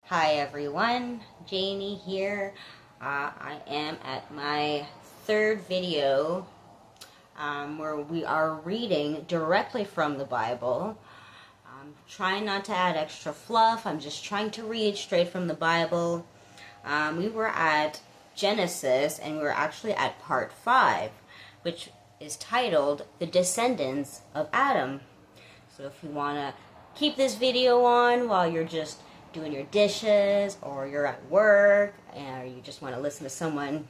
Hi everyone, Janie here. I am at my third video where we are reading directly from the Bible. I'm trying not to add extra fluff. I'm just trying to read straight from the Bible. We were at Genesis and we were actually at part 5, which is titled The Descendants of Adam. So if you want to keep this video on while you're just doing your dishes or you're at work or you just want to listen to someone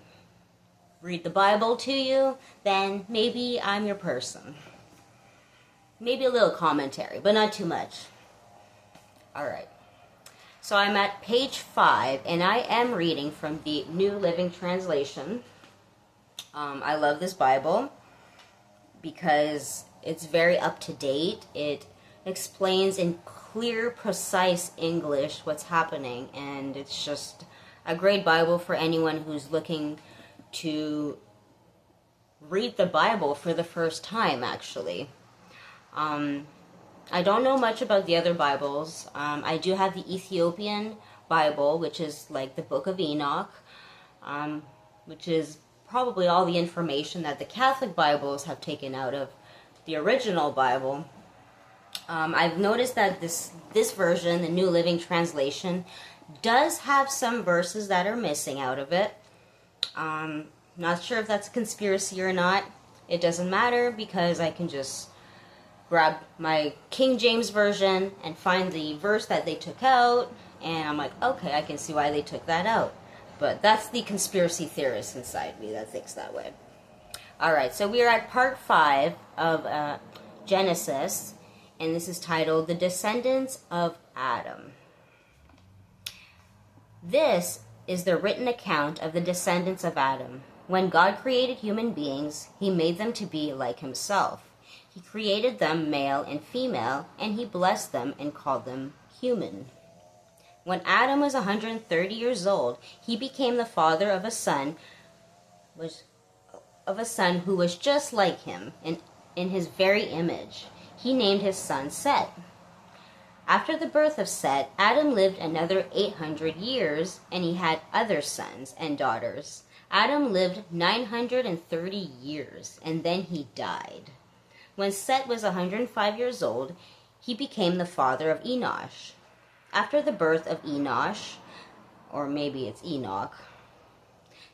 read the Bible to you, then maybe I'm your person. Maybe a little commentary, but not too much. Alright. So I'm at page 5 and I am reading from the New Living Translation. I love this Bible because it's very up to date. It explains in clear, precise English what's happening, and it's just a great Bible for anyone who's looking to read the Bible for the first time, actually. I don't know much about the other Bibles. I do have the Ethiopian Bible, which is like the Book of Enoch, which is probably all the information that the Catholic Bibles have taken out of the original Bible. I've noticed that this version, the New Living Translation, does have some verses that are missing out of it. Not sure if that's a conspiracy or not. It doesn't matter because I can just grab my King James Version and find the verse that they took out, and I'm like, okay, I can see why they took that out. But that's the conspiracy theorist inside me that thinks that way. Alright, so we are at part 5 of Genesis, and this is titled The Descendants of Adam. This is the written account of the descendants of Adam. When God created human beings, he made them to be like himself. He created them male and female, and he blessed them and called them human. When Adam was 130 years old, he became the father of a son who was just like him in his very image. He named his son Set. After the birth of Set, Adam lived another 800 years, and he had other sons and daughters. Adam lived 930 years, and then he died. When Set was 105 years old, he became the father of Enosh. After the birth of Enosh, or maybe it's Enoch,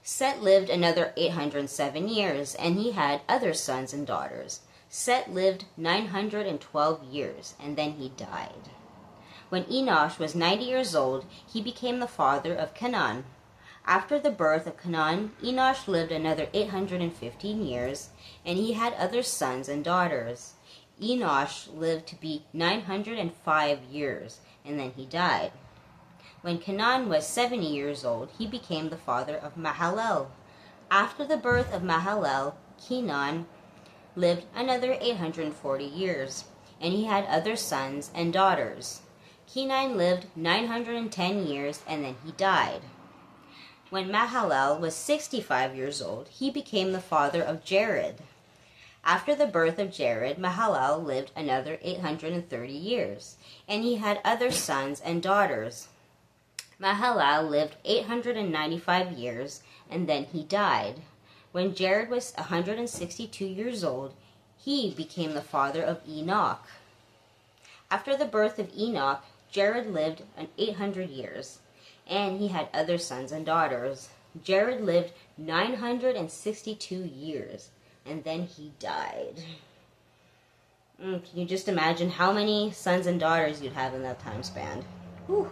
Set lived another 807 years, and he had other sons and daughters. Set lived 912 years, and then he died. When Enosh was 90 years old, he became the father of Canaan. After the birth of Canaan, Enosh lived another 815 years, and he had other sons and daughters. Enosh lived to be 905 years, and then he died. When Canaan was 70 years old, he became the father of Mahalalel. After the birth of Mahalalel, Canaan lived another 840 years, and he had other sons and daughters. Canaan lived 910 years, and then he died. When Mahalalel was 65 years old, he became the father of Jared. After the birth of Jared, Mahalalel lived another 830 years, and he had other sons and daughters. Mahalalel lived 895 years, and then he died. When Jared was 162 years old, he became the father of Enoch. After the birth of Enoch, Jared lived 800 years, and he had other sons and daughters. Jared lived 962 years, and then he died. Can you just imagine how many sons and daughters you'd have in that time span? Whew.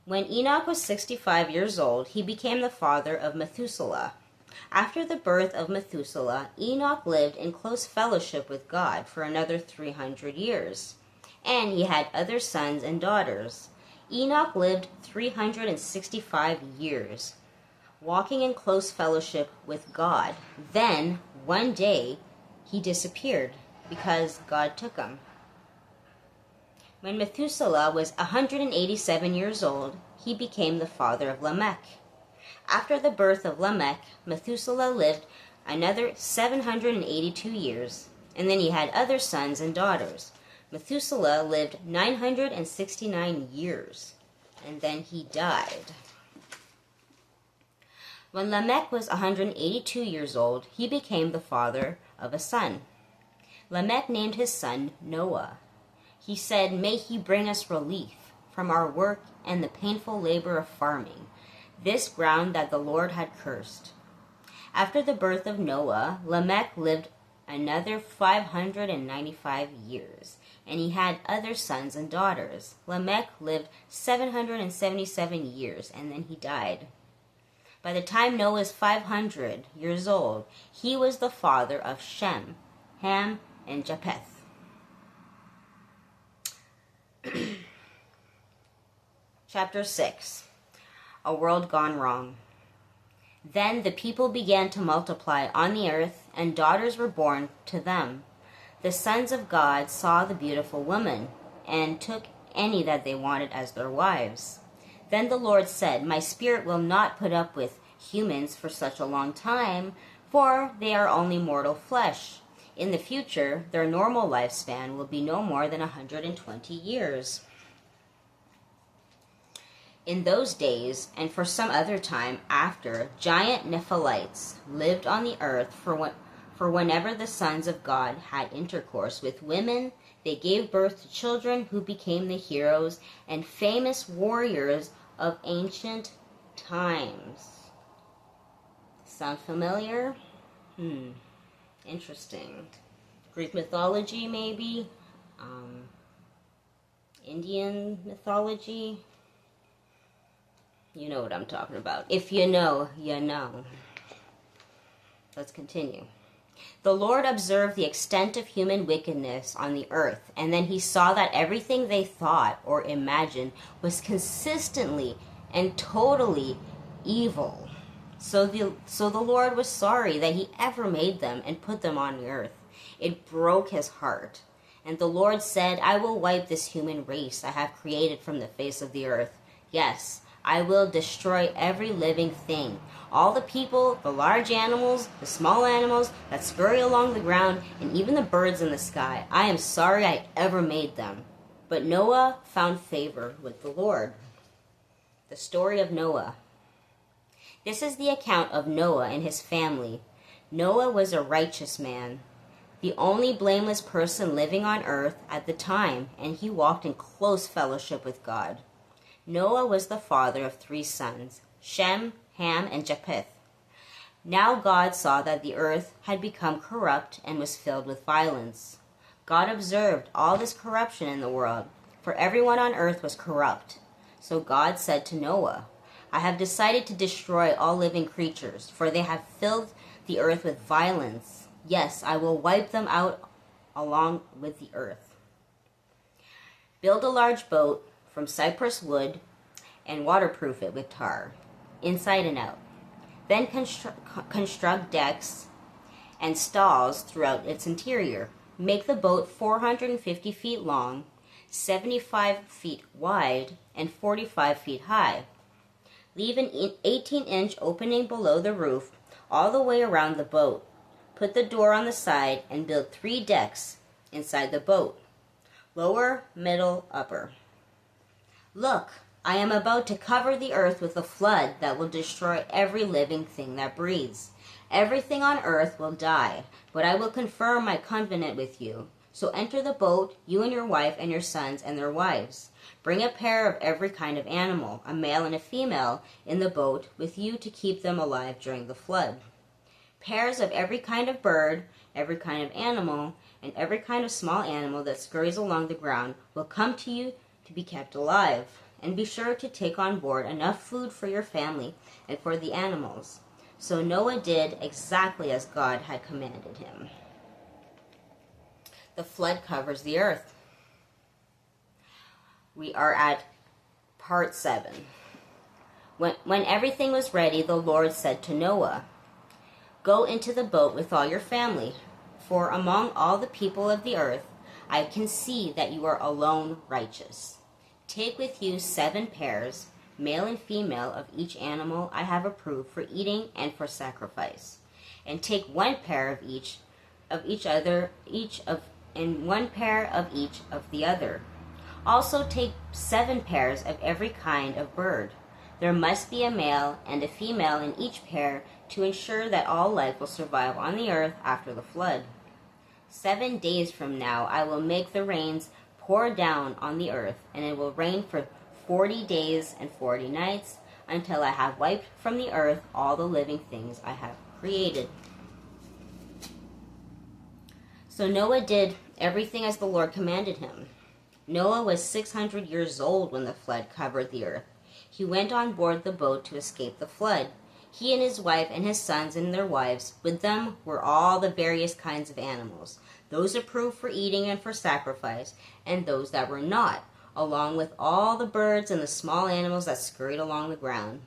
When Enoch was 65 years old, he became the father of Methuselah. After the birth of Methuselah, Enoch lived in close fellowship with God for another 300 years, and he had other sons and daughters. Enoch lived 365 years, walking in close fellowship with God. Then, one day, he disappeared because God took him. When Methuselah was 187 years old, he became the father of Lamech. After the birth of Lamech, Methuselah lived another 782 years, and then he had other sons and daughters. Methuselah lived 969 years, and then he died. When Lamech was 182 years old, he became the father of a son. Lamech named his son Noah. He said, "May he bring us relief from our work and the painful labor of farming, this ground that the Lord had cursed." After the birth of Noah, Lamech lived another 595 years, and he had other sons and daughters. Lamech lived 777 years, and then he died. By the time Noah was 500 years old, he was the father of Shem, Ham, and Japheth. Chapter 6. A World Gone Wrong. Then the people began to multiply on the earth, and daughters were born to them. The sons of God saw the beautiful woman, and took any that they wanted as their wives. Then the Lord said, "My spirit will not put up with humans for such a long time, for they are only mortal flesh. In the future, their normal lifespan will be no more than 120 years. In those days, and for some other time after, giant Nephilites lived on the earth, for whenever the sons of God had intercourse with women, they gave birth to children who became the heroes and famous warriors of ancient times." Sound familiar? Interesting. Greek mythology, maybe? Indian mythology? You know what I'm talking about. If you know, you know. Let's continue. The Lord observed the extent of human wickedness on the earth, and then he saw that everything they thought or imagined was consistently and totally evil. So the Lord was sorry that he ever made them and put them on the earth. It broke his heart. And the Lord said, "I will wipe this human race I have created from the face of the earth. Yes, I will destroy every living thing, all the people, the large animals, the small animals that scurry along the ground, and even the birds in the sky. I am sorry I ever made them." But Noah found favor with the Lord. The story of Noah. This is the account of Noah and his family. Noah was a righteous man, the only blameless person living on earth at the time, and he walked in close fellowship with God. Noah was the father of 3 sons, Shem, Ham, and Japheth. Now God saw that the earth had become corrupt and was filled with violence. God observed all this corruption in the world, for everyone on earth was corrupt. So God said to Noah, "I have decided to destroy all living creatures, for they have filled the earth with violence. Yes, I will wipe them out along with the earth. Build a large boat from cypress wood and waterproof it with tar, inside and out. Then construct decks and stalls throughout its interior. Make the boat 450 feet long, 75 feet wide, and 45 feet high. Leave an 18-inch opening below the roof all the way around the boat. Put the door on the side and build 3 decks inside the boat. Lower, middle, upper. Look, I am about to cover the earth with a flood that will destroy every living thing that breathes. Everything on earth will die, but I will confirm my covenant with you. So enter the boat, you and your wife and your sons and their wives. Bring a pair of every kind of animal, a male and a female, in the boat with you to keep them alive during the flood. Pairs of every kind of bird, every kind of animal, and every kind of small animal that scurries along the ground will come to you to be kept alive. And be sure to take on board enough food for your family and for the animals." So Noah did exactly as God had commanded him. The flood covers the earth. We are at part 7. When everything was ready, the Lord said to Noah, "Go into the boat with all your family, for among all the people of the earth, I can see that you are alone righteous. Take with you 7 pairs, male and female, of each animal I have approved for eating and for sacrifice. And take 1 pair of each and 1 pair of each of the other. Also take 7 pairs of every kind of bird. There must be a male and a female in each pair to ensure that all life will survive on the earth after the flood. 7 days from now I will make the rains pour down on the earth, and it will rain for 40 days and 40 nights until I have wiped from the earth all the living things I have created. So Noah did everything as the Lord commanded him. Noah was 600 years old when the flood covered the earth. He went on board the boat to escape the flood. He and his wife and his sons and their wives. With them were all the various kinds of animals, those approved for eating and for sacrifice, and those that were not, along with all the birds and the small animals that scurried along the ground.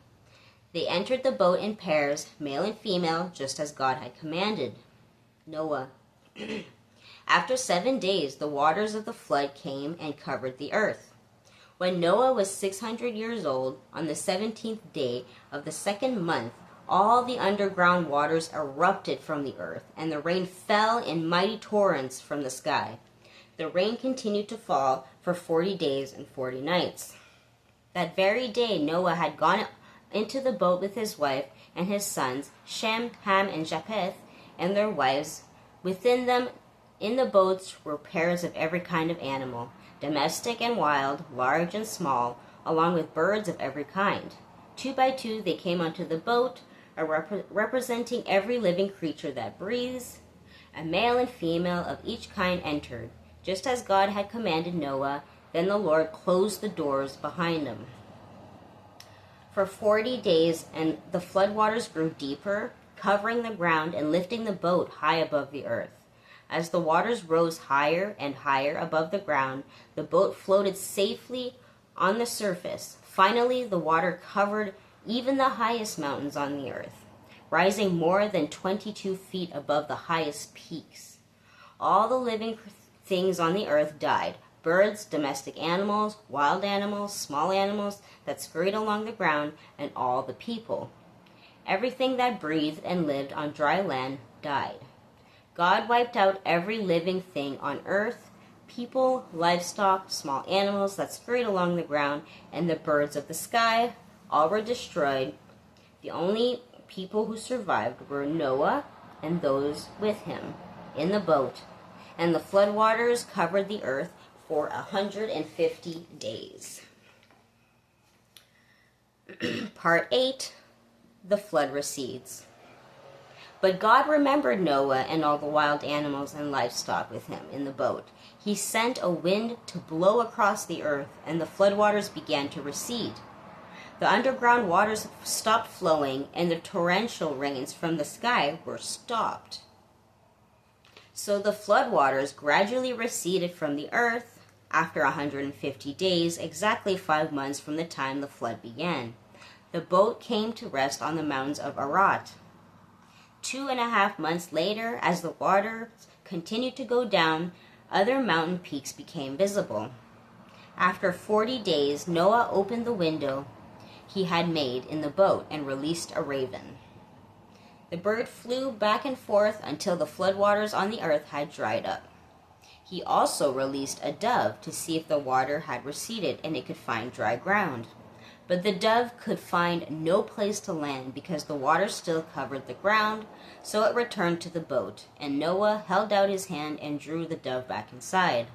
They entered the boat in pairs, male and female, just as God had commanded Noah. After 7 days, the waters of the flood came and covered the earth. When Noah was 600 years old, on the 17th day of the 2nd month, all the underground waters erupted from the earth, and the rain fell in mighty torrents from the sky. The rain continued to fall for 40 days and 40 nights. That very day Noah had gone into the boat with his wife and his sons, Shem, Ham, and Japheth, and their wives. Within them in the boats were pairs of every kind of animal, domestic and wild, large and small, along with birds of every kind. 2 by 2 they came onto the boat, representing every living creature that breathes. A male and female of each kind entered, just as God had commanded Noah. Then the Lord closed the doors behind them. For 40 days, and the floodwaters grew deeper, covering the ground and lifting the boat high above the earth. As the waters rose higher and higher above the ground, the boat floated safely on the surface. Finally, the water covered even the highest mountains on the earth, rising more than 22 feet above the highest peaks. All the living things on the earth died: birds, domestic animals, wild animals, small animals that scurried along the ground, and all the people. Everything that breathed and lived on dry land died. God wiped out every living thing on earth: people, livestock, small animals that scurried along the ground, and the birds of the sky. All were destroyed. The only people who survived were Noah and those with him in the boat, and the floodwaters covered the earth for 150 days. Part 8. The flood recedes. But God remembered Noah and all the wild animals and livestock with him in the boat. He sent a wind to blow across the earth, and the floodwaters began to recede. The underground waters stopped flowing, and the torrential rains from the sky were stopped. So the floodwaters gradually receded from the earth. After 150 days, exactly 5 months from the time the flood began, the boat came to rest on the mountains of Ararat. 2.5 months later, as the water continued to go down, other mountain peaks became visible. After 40 days, Noah opened the window he had made in the boat and released a raven. The bird flew back and forth until the floodwaters on the earth had dried up. He also released a dove to see if the water had receded and it could find dry ground. But the dove could find no place to land because the water still covered the ground, so it returned to the boat, and Noah held out his hand and drew the dove back inside.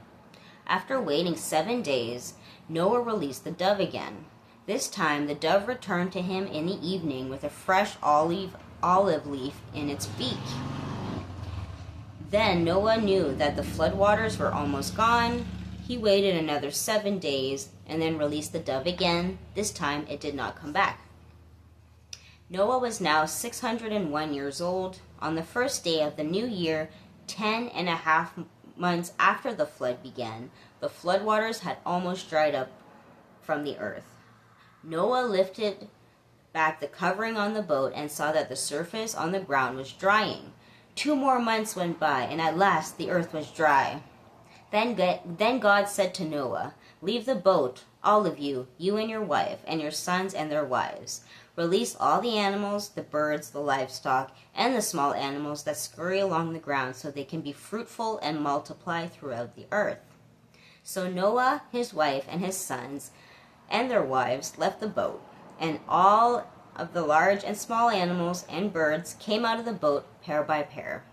After waiting 7 days, Noah released the dove again. This time the dove returned to him in the evening with a fresh olive leaf in its beak. Then Noah knew that the floodwaters were almost gone. He waited another 7 days and then released the dove again. This time it did not come back. Noah was now 601 years old. On the first day of the new year, 10.5 months after the flood began, the floodwaters had almost dried up from the earth. Noah lifted back the covering on the boat and saw that the surface on the ground was drying. 2 more months went by, and at last the earth was dry. Then God said to Noah, "Leave the boat, all of you, you and your wife, and your sons and their wives. Release all the animals, the birds, the livestock, and the small animals that scurry along the ground so they can be fruitful and multiply throughout the earth. So Noah, his wife, and his sons, and their wives left the boat, and all of the large and small animals and birds came out of the boat pair by pair.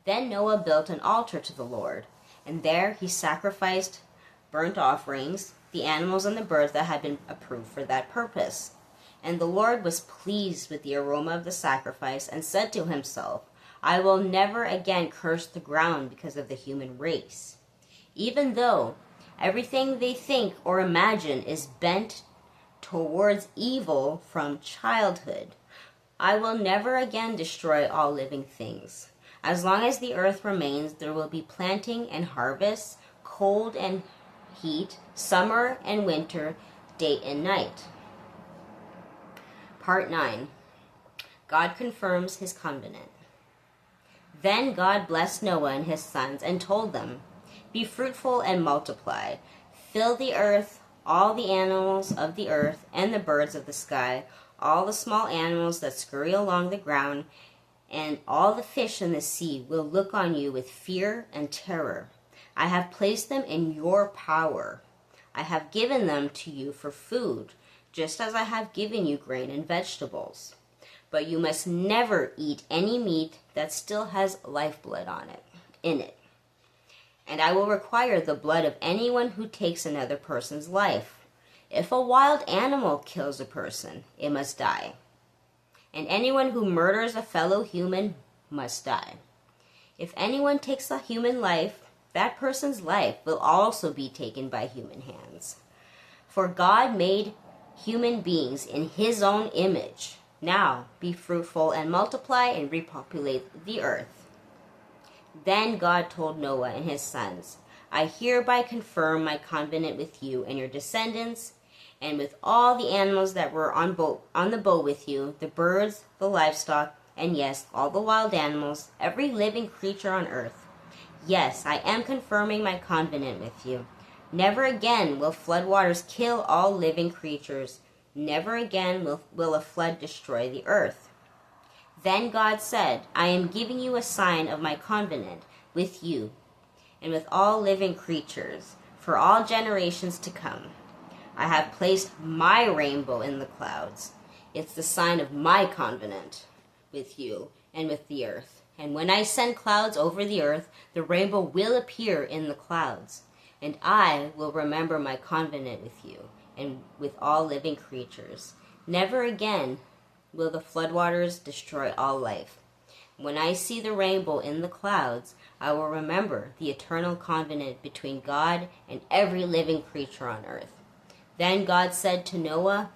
Then Noah built an altar to the Lord, and there he sacrificed burnt offerings, the animals and the birds that had been approved for that purpose. And the Lord was pleased with the aroma of the sacrifice and said to himself, I will never again curse the ground because of the human race. Even though everything they think or imagine is bent towards evil from childhood, I will never again destroy all living things. As long as the earth remains, there will be planting and harvest, cold and heat, summer and winter, day and night. Part 9. God confirms his covenant. Then God blessed Noah and his sons and told them, Be fruitful and multiply. Fill the earth, all the animals of the earth and the birds of the sky, all the small animals that scurry along the ground, and all the fish in the sea will look on you with fear and terror. I have placed them in your power. I have given them to you for food, just as I have given you grain and vegetables. But you must never eat any meat that still has lifeblood in it. And I will require the blood of anyone who takes another person's life. If a wild animal kills a person, it must die. And anyone who murders a fellow human must die. If anyone takes a human life, that person's life will also be taken by human hands. For God made human beings in his own image. Now be fruitful and multiply and repopulate the earth. Then God told Noah and his sons, I hereby confirm my covenant with you and your descendants, and with all the animals that were on the boat with you, the birds, the livestock, and yes, all the wild animals, every living creature on earth. Yes, I am confirming my covenant with you. Never again will floodwaters kill all living creatures. Never again will a flood destroy the earth. Then God said, I am giving you a sign of my covenant with you and with all living creatures for all generations to come. I have placed my rainbow in the clouds. It's the sign of my covenant with you and with the earth. And when I send clouds over the earth, the rainbow will appear in the clouds. And I will remember my covenant with you and with all living creatures. Never again will the floodwaters destroy all life. When I see the rainbow in the clouds, I will remember the eternal covenant between God and every living creature on earth. Then God said to Noah,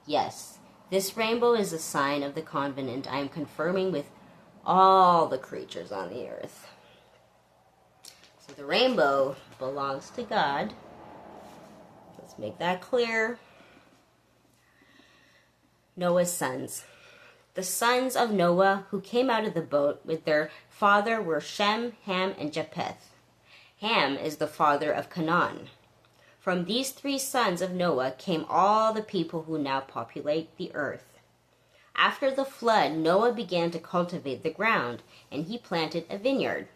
Yes, this rainbow is a sign of the covenant I am confirming with all the creatures on the earth. So the rainbow belongs to God. Let's make that clear. Noah's sons. The sons of Noah who came out of the boat with their father were Shem, Ham, and Japheth. Ham is the father of Canaan. From these three sons of Noah came all the people who now populate the earth. After the flood, Noah began to cultivate the ground, and he planted a vineyard.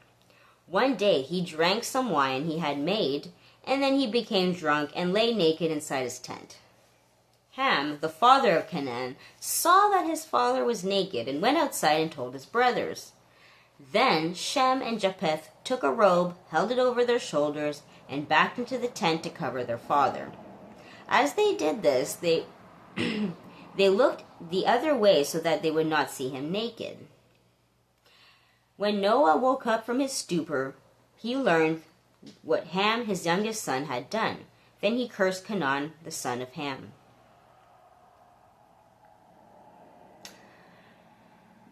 One day he drank some wine he had made, and then he became drunk and lay naked inside his tent. Ham, the father of Canaan, saw that his father was naked and went outside and told his brothers. Then Shem and Japheth took a robe, held it over their shoulders, and backed into the tent to cover their father. As they did this, they looked the other way so that they would not see him naked. When Noah woke up from his stupor, he learned what Ham, his youngest son, had done. Then he cursed Canaan, the son of Ham.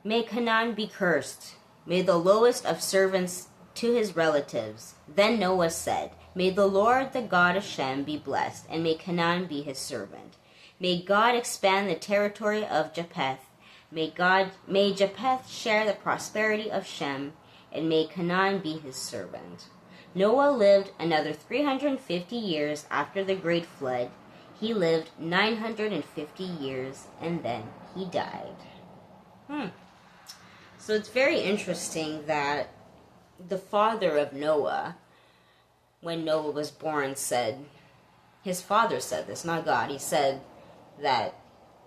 May Canaan be cursed. May the lowest of servants to his relatives. Then Noah said, May the Lord, the God of Shem, be blessed, and may Canaan be his servant. May God expand the territory of Japheth. May Japheth share the prosperity of Shem, and may Canaan be his servant. Noah lived another 350 years after the great flood. He lived 950 years and then he died. So it's very interesting that the father of Noah, when Noah was born, said, his father said this, not God. He said that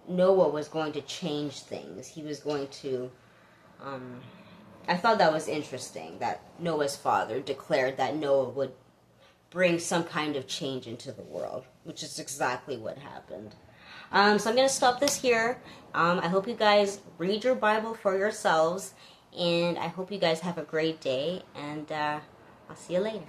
Noah was going to change things. He was going to, I thought that was interesting, that Noah's father declared that Noah would bring some kind of change into the world, which is exactly what happened. So I'm going to stop this here. I hope you guys read your Bible for yourselves, and I hope you guys have a great day, and I'll see you later.